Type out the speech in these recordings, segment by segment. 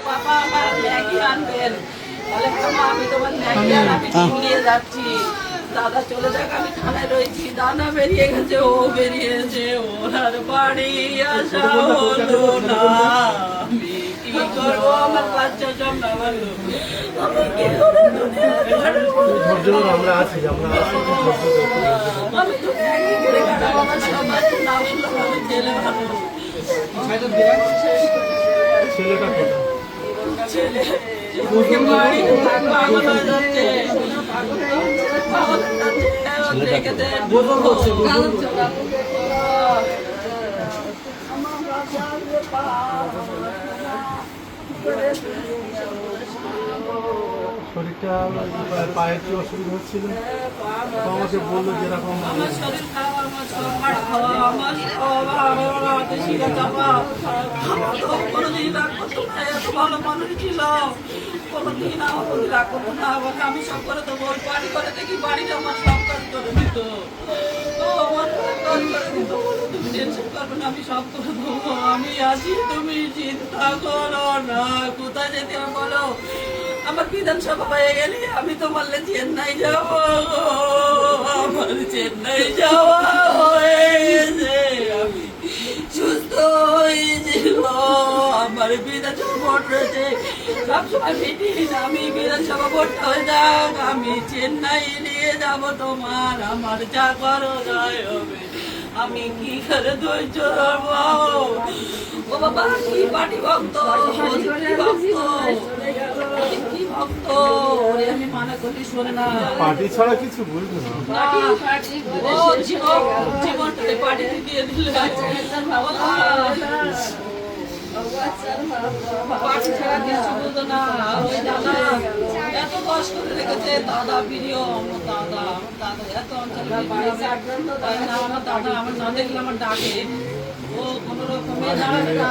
বাবা আমার ম্যাগি আনবেন। বলে মামা আমি তোমার ম্যাগি আর আমি ডিম নিয়ে যাচ্ছি। দাদা চলে যাক, আমি থানায় রয়েছি। দাদা বেরিয়ে গেছে, ও বেরিয়েছে, ওর আর বাড়ি আসা হলো না। আমি কি করবো, আমার বাচ্চা সব না বললো। আমি কি করে আমরা আছি আমি তো ম্যাগি করে খাবো, আমার সব বাচ্চা না বললো আমি জেলে ভালো। ছেলেটা ছেলে বাড়ি পাগল হয়ে যাচ্ছে, পাগল হয়ে যাচ্ছে, দেখে দে শরীরটা পায়ের কি অসুবিধা হচ্ছিল, আমাকে বললো যেরকম আমার শরীর খারাপ, আমার সব হাড় খাওয়া, আমার সব হাড়ে শিরা চাপা। কোনোদিন রাগ করতো না, এত ভালো মানুষ ছিল, কোনোদিন আমার প্রতি রাগ করতো না। আমাকে আমি সব করে দেবো, ওই বাড়ি করে দেখি বাড়িটা আমার সব কাজ করে দিত। তো আমার কাজ করে দিত, বলো তুমি টেনশন করবে না, আমি সব করে দেবো, আমি আছি, তুমি চিন্তা করো না। কোথায় যেতে হবে বলো, আমার বিধানসভা হয়ে গেলে আমি তো বললে চেন্নাই যাবো, আমার চেন্নাই যাওয়া হয়েছে, আমি সুস্থ হয়েছিল। আমার বিধানসভা ভোট রয়েছে, সবসময় মিটিং, আমি বিধানসভা ভোট হয়ে যাক, আমি চেন্নাই নিয়ে যাব তোমার, আমার যা করো তাই হবে। আমি কি করে ধৈর্য ধরবো? ও বাবা কি পার্টি ভক্ত, কি ভক্ত, কি ভক্ত, ওরে আমি মানা করলে শোনে না। পার্টি ছাড়া কিছু বলবো না। ও জীবনটাকে পার্টিতে দিয়ে দিলে পার্টি ছাড়া কিছু বলতো না। ওই দাদা এত কষ্ট করে রেখেছে, দাদা প্রিয়, আমার দাদা এত অঞ্চলে আমার দাদা, আমার না দেখলে আমার ডাকে, ও কোনো রকমে দাঁড়াবে না।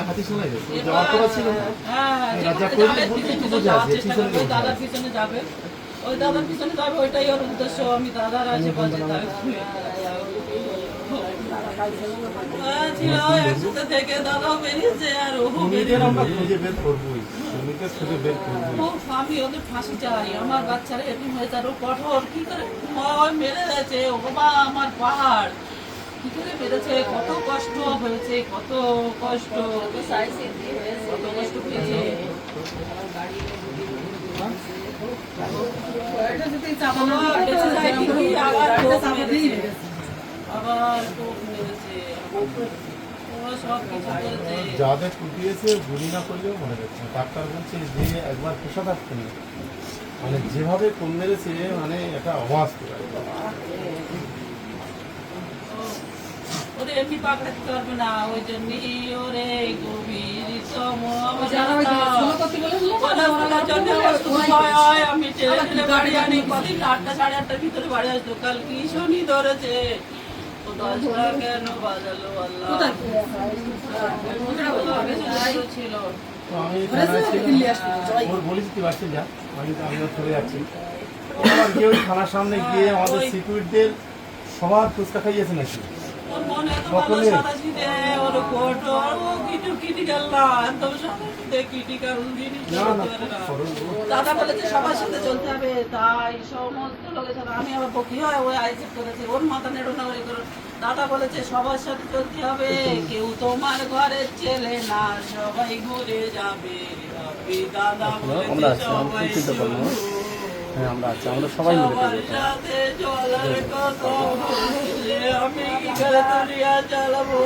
হাতি শোনাই যাওয়ার কথা ছিল না। যাওয়ার চেষ্টা করবে, ওই দাদার পিছনে যাবে, ওই দাদার পিছনে যাবে, ওইটাই ওর উদ্দেশ্য। আমি দাদার আশেপাশে ছিল একসাথে থেকে দাদাও বেরিয়েছে আর ও বেরিয়ে। আমরা খুঁজে বের করবোই, খুঁজে বের করবোই। আমি ওদের ফাঁসি চাই, আমার বাচ্চারা এরকম হয়েছে, আর ও কঠোর কি করে মেরে গেছে। ও বাবা আমার পাহাড় কি করে মেরেছে, কত কষ্ট হয়েছে, কত কষ্ট, কত কষ্ট পেয়েছে। আবার খুব মেরেছে, সব কিছু করেছে। যাদের কুটিয়েছে গুলি না করলেও মনে যাচ্ছে না। ডাক্তার বলছে যে একবার পেশা থাকতে নেই, মানে যেভাবে কম মেরেছে, মানে এটা অবাস্তব। ওরে এমনি পাকড়াতে পারবে না, ওই জন্যই ওরে গভীর আমি টেনে বাড়ি আনি, কদিন 8টা সাড়ে 8টার ভিতরে বাড়ি আসতো। কাল কি শনি ধরেছে, ও 10টা কেন বাজালো আল্লাহ ছিল। তো আমি থানায় ছিলাম, ওর বলেছি তুই বাড়ছে যা, আমি চলে যাচ্ছি। আবার গিয়ে ওই থানার সামনে গিয়ে আমাদের সিকিউরিটিদের সবার ফুচকা খাইয়েছে নাকি ওর মনে এত ভালো সাদাসি দে, ওর কোট, ও কিছু ক্রিটিক্যাল না, একদম সাদাসিদে ক্রিটিক্যাল জিনিস করতে পারে না। দাদা বলেছে সবার সাথে চলতে হবে, তাই সমস্ত লোকের সাথে। আমি আবার বকি হয়, ওই আইসেট করেছে, ওর মাথা নেড়ো না ওই করে। দাদা বলেছে সবার সাথে চলতে হবে, কেউ তোমার ঘরের ছেলে না, সবাই ঘুরে যাবে। দাদা বলেছে সবাই আমরা আছি, আমরা সবাই মিলে সাথে চলার কথা বলছে, আমি কি করে দুনিয়া চালাবো?